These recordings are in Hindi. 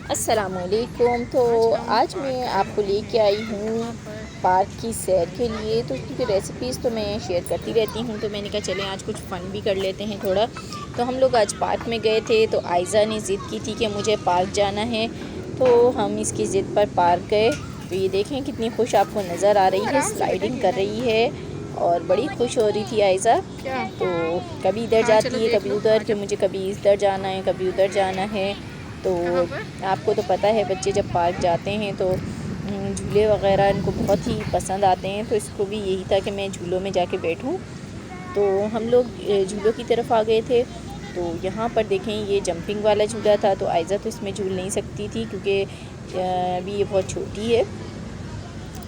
अस्सलामुअलैकुम। तो आज मैं आपको लेके आई हूँ पार्क की सैर के लिए। तो उसकी रेसिपीज़ तो मैं शेयर करती रहती हूँ, तो मैंने कहा चलें आज कुछ फ़न भी कर लेते हैं थोड़ा। तो हम लोग आज पार्क में गए थे, तो आयज़ा ने ज़िद की थी कि मुझे पार्क जाना है, तो हम इसकी ज़िद पर पार्क गए। तो ये देखें कितनी खुश आपको नज़र आ रही है, स्लाइडिंग कर रही है और बड़ी खुश हो रही थी आयज़ा। तो कभी इधर जाती है कभी उधर, कि मुझे कभी इधर जाना है कभी उधर जाना है। तो आपको तो पता है बच्चे जब पार्क जाते हैं तो झूले वगैरह इनको बहुत ही पसंद आते हैं। तो इसको भी यही था कि मैं झूलों में जाके बैठूं। तो हम लोग झूलों की तरफ आ गए थे। तो यहाँ पर देखें ये जंपिंग वाला झूला था, तो आयज़ा तो इसमें झूल नहीं सकती थी क्योंकि अभी ये बहुत छोटी है।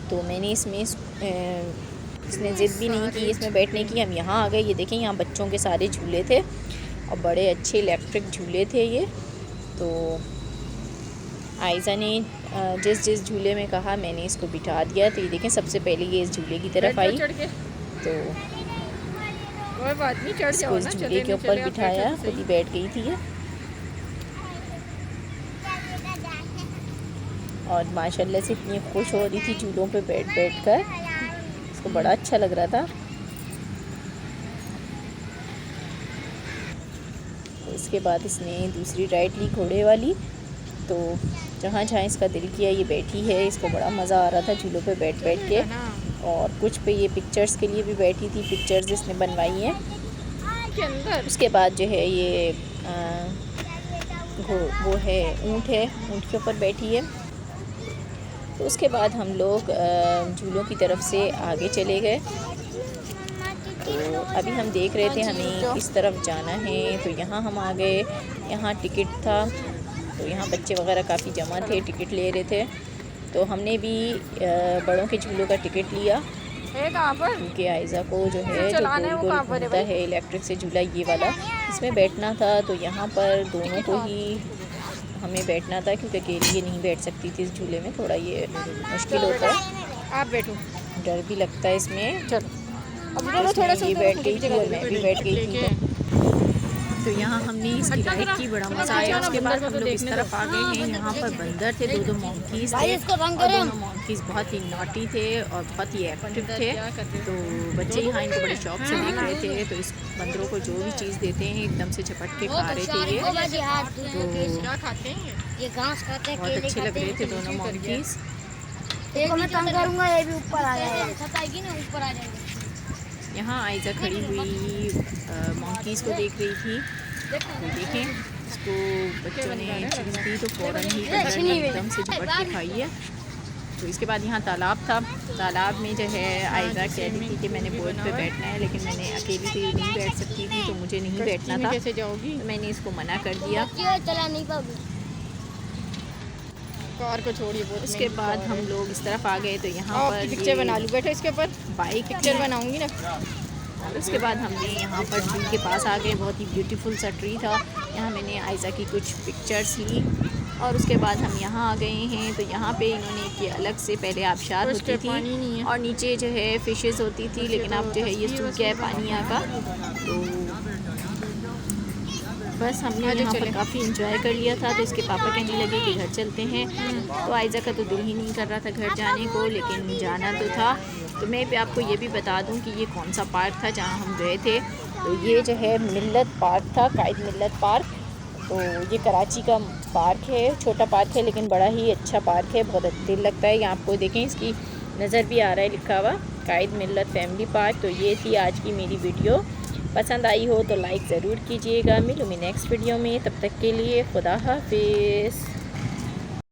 तो मैंने इसने ज़िद भी नहीं की इसमें बैठने की। हम यहाँ आ गए, ये देखें यहाँ बच्चों के सारे झूले थे और बड़े अच्छे इलेक्ट्रिक झूले थे ये। तो आयज़ा ने जिस जिस झूले में कहा मैंने इसको बिठा दिया। तो ये देखें सबसे पहले ये इस झूले की तरफ आई, तो इसको इस झूले के ऊपर बिठाया, खुद ही बैठ गई थी ये। और माशाल्लाह से इतनी खुश हो रही थी झूलों पे बैठ बैठ कर, इसको बड़ा अच्छा लग रहा था। तो इसके बाद इसने दूसरी राइड ली घोड़े वाली। तो जहाँ जहाँ इसका दिल किया ये बैठी है, इसको बड़ा मज़ा आ रहा था झूलों पे बैठ बैठ के। और कुछ पे ये पिक्चर्स के लिए भी बैठी थी, पिक्चर्स इसने बनवाई हैं। उसके बाद जो है ये वो है ऊँट के ऊपर बैठी है। तो उसके बाद हम लोग झूलों की तरफ से आगे चले गए। तो अभी हम देख रहे थे हमें किस तरफ जाना है। तो यहाँ हम आ गए, यहाँ टिकट था, तो यहाँ बच्चे वगैरह काफ़ी जमा थे, टिकट ले रहे थे। तो हमने भी बड़ों के झूलों का टिकट लिया क्योंकि आयज़ा को जो है जो गोल गोल घूमता है इलेक्ट्रिक से झूला ये वाला, इसमें बैठना था। तो यहाँ पर दोनों को ही हमें बैठना था क्योंकि अकेली ये नहीं बैठ सकती थी इस झूले में, थोड़ा ये मुश्किल होता है। आप बैठो, डर भी लगता है इसमें। चलो अब थोड़ा सा ये बैठ गई थी और मैं भी बैठ गई थी। तो यहाँ हमने इसकी राइड की, बड़ा मज़ा आया। उसके बाद हम लोग इस तरफ आ गए हैं, यहाँ पर बंदर थे, दो मॉन्कीज़ थे और दोनों मॉन्कीज़ बहुत ही नॉटी थे और बहुत ही एक्टिव थे। तो बच्चे यहाँ इनको बड़े शौक से देख रहे थे। तो इस बंदरों को जो भी चीज़ देते हैं एकदम से झपट के खा रहे थे ये। तो बहुत अच्छे लग रहे थे दोनों मॉन्कीज़। यहाँ आयज़ा खड़ी हुई मॉन्कीज़ को देख रही थी। तो देखें इसको बच्चों ने चीज़ दी तो फ़ौरन ही एकदम से झपट के खाई है। तो इसके बाद यहाँ तालाब था, तालाब में जो है आयज़ा कह रही थी कि मैंने बोट पे बैठना है, लेकिन मैंने अकेली तो नहीं बैठ सकती थी, तो मुझे नहीं बैठना था। कैसे जाओगी? तो मैंने इसको मना कर दिया। कार को छोड़िए। उसके बाद हम लोग इस तरफ आ गए। तो यहाँ पर पिक्चर बना लूँ, बैठो इसके ऊपर, बाइक पिक्चर बनाऊंगी ना। उसके बाद हमने यहाँ पर ट्री के पास आ गए, बहुत ही ब्यूटीफुल सा ट्री था। यहाँ मैंने आयज़ा की कुछ पिक्चर्स ली और उसके बाद हम यहाँ आ गए हैं। तो यहाँ पे इन्होंने कि अलग से पहले आबशार होती थी और नीचे जो है फ़िशेज़ होती थी, लेकिन अब जो है ये सूख गया है पानी यहाँ का। तो बस हमने यहाँ पर काफ़ी इंजॉय कर लिया था। तो इसके पापा कहने लगे कि घर चलते हैं। तो आयज़ा का तो दिल ही नहीं कर रहा था घर जाने को, लेकिन जाना तो था। तो मैं भी आपको ये भी बता दूं कि ये कौन सा पार्क था जहाँ हम गए थे। तो ये जो है मिल्लत पार्क था, कायद मिल्लत पार्क। तो ये कराची का पार्क है, छोटा पार्क है लेकिन बड़ा ही अच्छा पार्क है, बहुत दिल लगता है। यहाँ आपको देखें इसकी नज़र भी आ रहा है लिखा हुआ कायद मिल्लत फैमिली पार्क। तो ये थी आज की मेरी वीडियो। पसंद आई हो तो लाइक ज़रूर कीजिएगा। मिलूँगी नेक्स्ट वीडियो में, तब तक के लिए खुदा हाफिज़।